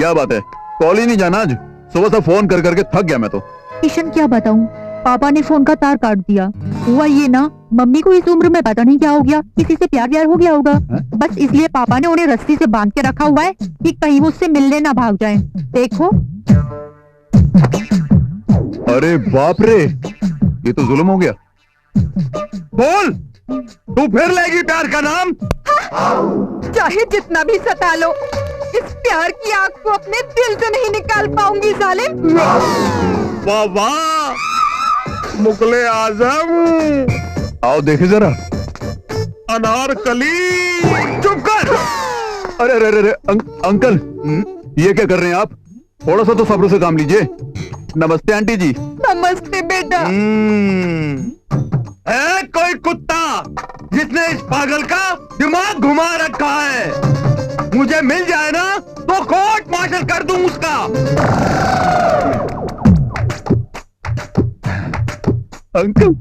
क्या बात है, कॉल ही नहीं जाना आज? सुबह से फोन कर करके थक गया मैं तो। किशन क्या बताऊं, पापा ने फोन का तार काट दिया। हुआ ये ना, मम्मी को इस उम्र में पता नहीं क्या हो गया, किसी से प्यार व्यार हो गया होगा। बस इसलिए पापा ने उन्हें रस्सी से बांध के रखा हुआ है कि कहीं वो उससे मिलने ना भाग जाएं। देखो। अरे बाप रे, ये तो जुल्म हो गया। बोल, तू फिर लेगी प्यार का नाम? चाहे जितना भी सता लो, इस प्यार की आग को अपने दिल से नहीं निकाल पाऊंगी जालिम। वाह वाह, मुगले आजम। आओ देखे जरा। अनारकली। चुप कर। अरे अरे अरे अंकल, ये क्या कर रहे हैं आप? थोड़ा सा तो सब्र से काम लीजिए। नमस्ते आंटी जी। नमस्ते बेटा। है कोई कुत्ता जिसने इस पागल का दिमाग घुमा रखा है? मुझे मिल जाए ना तो कोर्ट मार्शल कर दूं उसका। अंकल,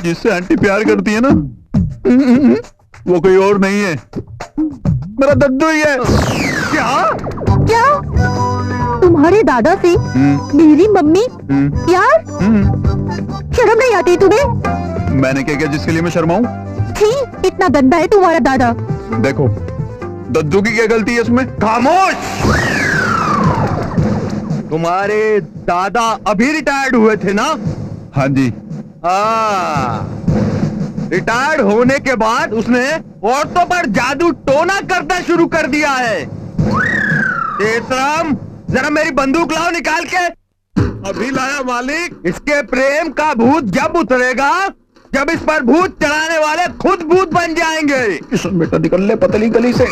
जिससे आंटी प्यार करती है ना, वो कोई और नहीं है, मेरा दद्दू ही है। क्या तुम्हारे दादा से मेरी मम्मी प्यार? शर्म नहीं आती तुम्हें? मैंने क्या किया जिसके लिए मैं शर्माऊं? छी, इतना गंदा है तुम्हारा दादा। देखो, दद्दू की क्या गलती है इसमें? खामोश। तुम्हारे दादा अभी रिटायर्ड हुए थे ना? हाँ जी। रिटायर्ड होने के बाद उसने औरतों पर जादू टोना करना शुरू कर दिया है। तेतराम, जरा मेरी बंदूक लाओ निकाल के। अभी लाया मालिक। इसके प्रेम का भूत जब उतरेगा जब इस पर भूत चढ़ाने वाले खुद भूत बन जाएंगे। किशन बेटा, निकल ले पतली गली से।